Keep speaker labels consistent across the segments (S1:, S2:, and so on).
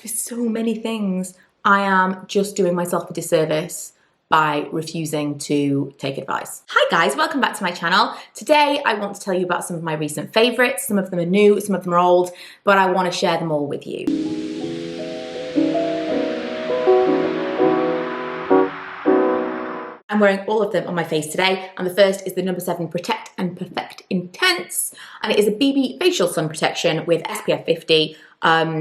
S1: obsessed with so many things. I am just doing myself a disservice by refusing to take advice. Hi guys, welcome back to my channel. Today I want to tell you about some of my recent favorites. Some of them are new, some of them are old, but I want to share them all with you. I'm wearing all of them on my face today, and the first is the No. 7 Protect and Perfect Intense, and it is a BB facial sun protection with SPF 50.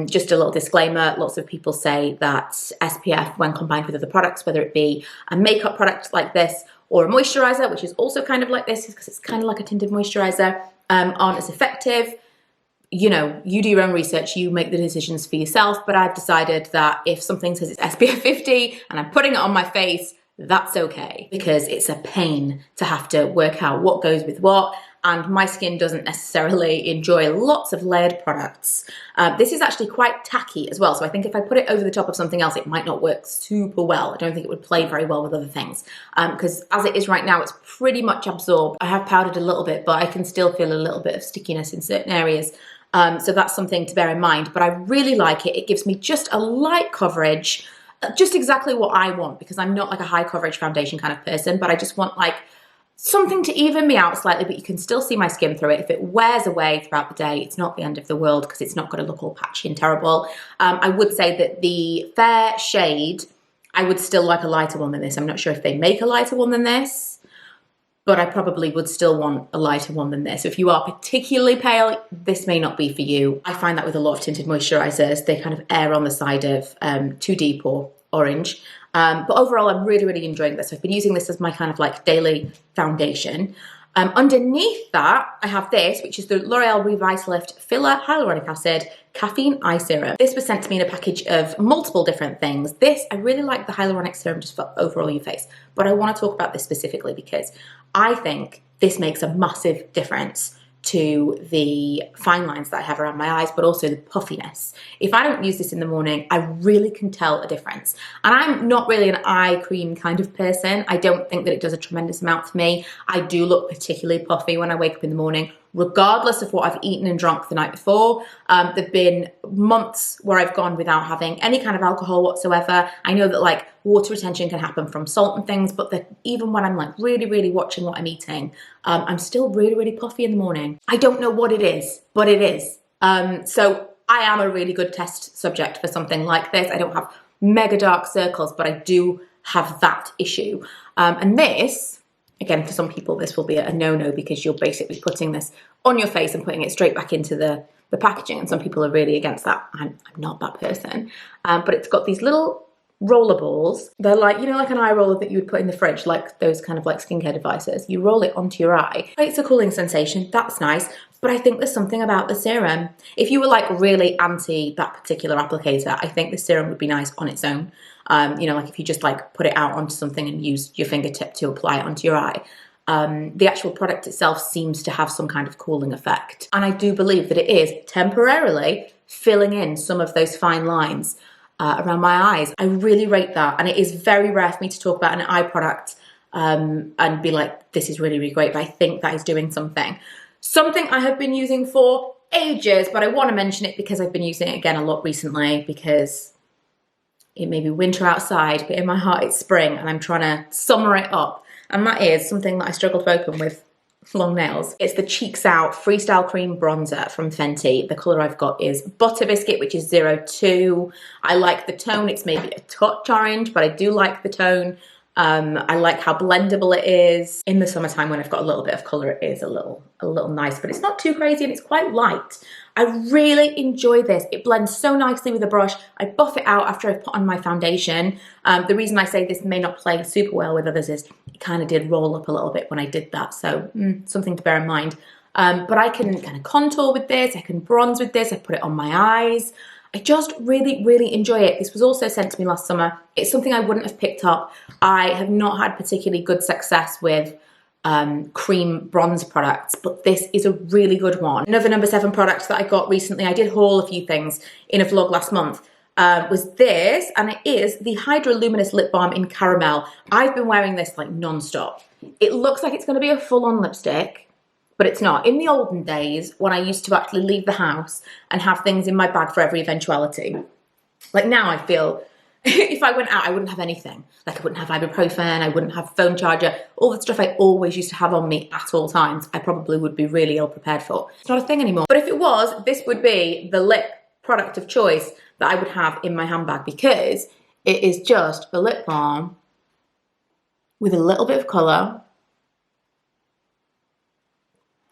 S1: Just a little disclaimer, lots of people say that SPF, when combined with other products, whether it be a makeup product like this or a moisturizer, which is also kind of like this because it's kind of like a tinted moisturizer, aren't as effective. You know, you do your own research, you make the decisions for yourself, but I've decided that if something says it's SPF 50 and I'm putting it on my face, that's okay, because it's a pain to have to work out what goes with what, and my skin doesn't necessarily enjoy lots of layered products. This is actually quite tacky as well, so I think if I put it over the top of something else, it might not work super well. I don't think it would play very well with other things, because as it is right now, it's pretty much absorbed. I have powdered a little bit, but I can still feel a little bit of stickiness in certain areas. So that's something to bear in mind, but I really like it. It gives me just a light coverage, just exactly what I want, because I'm not like a high coverage foundation kind of person, but I just want like something to even me out slightly, but you can still see my skin through it. If it wears away throughout the day, it's not the end of the world because it's not going to look all patchy and terrible. I would say that the fair shade, I would still like a lighter one than this. I'm not sure if they make a lighter one than this, but I probably would still want a lighter one than this. If you are particularly pale, this may not be for you. I find that with a lot of tinted moisturizers, they kind of err on the side of too deep or orange. But overall, I'm really, really enjoying this. I've been using this as my kind of like daily foundation. Underneath that, I have this, which is the L'Oreal Revitalift Filler Hyaluronic Acid Caffeine Eye Serum. This was sent to me in a package of multiple different things. This, I really like the hyaluronic serum just for overall your face, but I want to talk about this specifically because I think this makes a massive difference to the fine lines that I have around my eyes, but also the puffiness. If I don't use this in the morning, I really can tell a difference. And I'm not really an eye cream kind of person. I don't think that it does a tremendous amount for me. I do look particularly puffy when I wake up in the morning, regardless of what I've eaten and drunk the night before. There've been months where I've gone without having any kind of alcohol whatsoever. I know that like water retention can happen from salt and things, but that even when I'm like really, really watching what I'm eating, I'm still really, really puffy in the morning. I don't know what it is, but it is. So I am a really good test subject for something like this. I don't have mega dark circles, but I do have that issue. And this, again, for some people, this will be a no-no because you're basically putting this on your face and putting it straight back into the packaging. And some people are really against that. I'm not that person. But it's got these little roller balls. They're like, you know, like an eye roller that you would put in the fridge, like those kind of like skincare devices. You roll it onto your eye. It's a cooling sensation. That's nice. But I think there's something about the serum. If you were like really anti that particular applicator, I think the serum would be nice on its own. You know, like if you just like put it out onto something and use your fingertip to apply it onto your eye. The actual product itself seems to have some kind of cooling effect. And I do believe that it is temporarily filling in some of those fine lines around my eyes. I really rate that. And it is very rare for me to talk about an eye product and be like, this is really, really great. But I think that is doing something. Something I have been using for ages, but I want to mention it because I've been using it again a lot recently because it may be winter outside, but in my heart it's spring and I'm trying to summer it up. And that is something that I struggle to open with long nails. It's the Cheeks Out Freestyle Cream Bronzer from Fenty. The colour I've got is Butta Biscuit, which is 02. I like the tone. It's maybe a touch orange, but I do like the tone. I like how blendable it is. In the summertime when I've got a little bit of colour, it is a little nice, but it's not too crazy and it's quite light. I really enjoy this. It blends so nicely with a brush. I buff it out after I've put on my foundation. The reason I say this may not play super well with others is it kind of did roll up a little bit when I did that, so something to bear in mind. But I can kind of contour with this, I can bronze with this, I put it on my eyes. I just really, really enjoy it. This was also sent to me last summer. It's something I wouldn't have picked up. I have not had particularly good success with cream bronze products, but this is a really good one. Another No. 7 product that I got recently, I did haul a few things in a vlog last month, was this, and it is the Hydra Luminous Lip Balm in Caramel. I've been wearing this like non-stop. It looks like it's going to be a full-on lipstick, but it's not. In the olden days, when I used to actually leave the house and have things in my bag for every eventuality, Like now I feel, if I went out, I wouldn't have anything. Like I wouldn't have ibuprofen, I wouldn't have phone charger, all the stuff I always used to have on me at all times, I probably would be really ill prepared for. It's not a thing anymore. But if it was, this would be the lip product of choice that I would have in my handbag, because it is just a lip balm with a little bit of colour.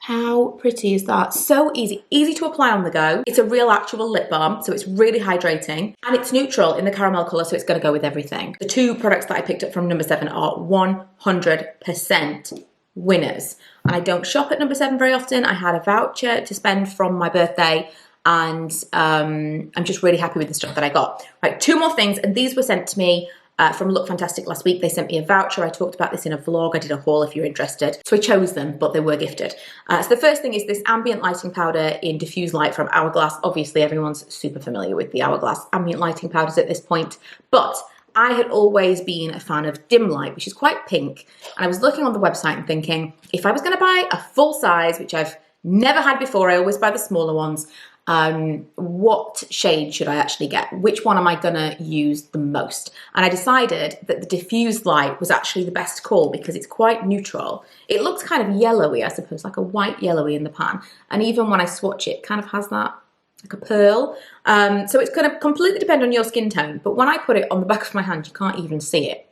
S1: How pretty is that? So easy, easy to apply on the go. It's a real actual lip balm, so it's really hydrating, and it's neutral in the caramel colour, so it's going to go with everything. The two products that I picked up from number 7 are 100% winners. And I don't shop at number 7 very often. I had a voucher to spend from my birthday, and I'm just really happy with the stuff that I got. Right, 2 more things, and these were sent to me from Look Fantastic last week. They sent me a voucher. I talked about this in a vlog. I did a haul if you're interested. So I chose them, but they were gifted. So the first thing is this Ambient Lighting Powder in Diffused Light from Hourglass. Obviously, everyone's super familiar with the Hourglass Ambient Lighting Powders at this point, but I had always been a fan of Dim Light, which is quite pink. And I was looking on the website and thinking, if I was going to buy a full size, which I've never had before, I always buy the smaller ones, what shade should I actually get? Which one am I gonna use the most? And I decided that the Diffused Light was actually the best call because it's quite neutral. It looks kind of yellowy, I suppose, like a white yellowy in the pan. And even when I swatch it, it kind of has that, like a pearl. So it's gonna completely depend on your skin tone. But when I put it on the back of my hand, you can't even see it.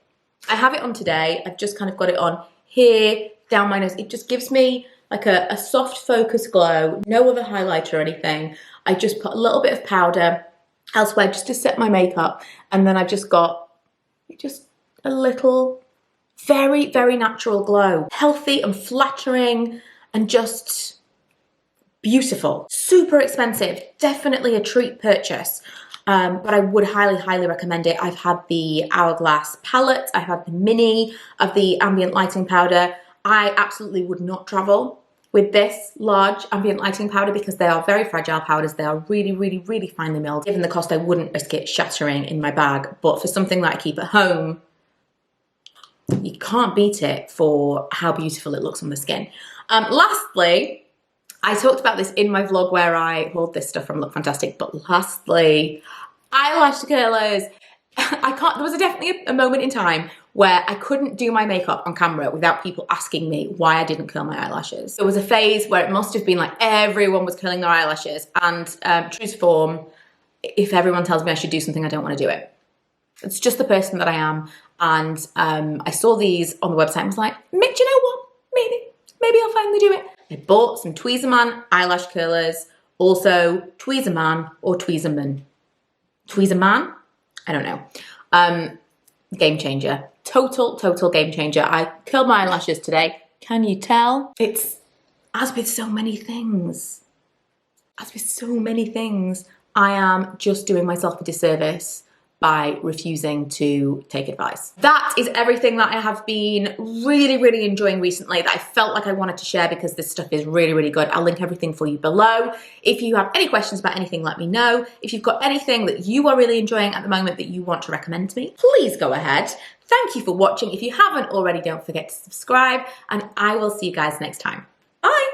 S1: I have it on today. I've just kind of got it on here, down my nose. It just gives me like a soft focus glow, no other highlighter or anything. I just put a little bit of powder elsewhere just to set my makeup, and then I've just got just a little very, very natural glow. Healthy and flattering and just beautiful. Super expensive, definitely a treat purchase. But I would highly, highly recommend it. I've had the Hourglass palette, I've had the mini of the Ambient Lighting Powder. I absolutely would not travel with this large Ambient Lighting Powder because they are very fragile powders. They are really, really, really finely milled. Given the cost, I wouldn't risk it shattering in my bag. But for something that I keep at home, you can't beat it for how beautiful it looks on the skin. Lastly, I talked about this in my vlog where I hauled this stuff from Look Fantastic, but lastly, eyelash curlers. There was definitely a moment in time where I couldn't do my makeup on camera without people asking me why I didn't curl my eyelashes. There was a phase where it must have been like everyone was curling their eyelashes, and true to form, if everyone tells me I should do something, I don't want to do it. It's just the person that I am, and I saw these on the website and was like, do you know what, maybe I'll finally do it. I bought some Tweezerman eyelash curlers, also Tweezerman or Tweezerman. Tweezerman? I don't know. Game changer. Total game changer. I curled my eyelashes today. Can you tell? It's, as with so many things, I am just doing myself a disservice by refusing to take advice. That is everything that I have been really, really enjoying recently that I felt like I wanted to share because this stuff is really, really good. I'll link everything for you below. If you have any questions about anything, let me know. If you've got anything that you are really enjoying at the moment that you want to recommend to me, please go ahead. Thank you for watching. If you haven't already, don't forget to subscribe, and I will see you guys next time. Bye.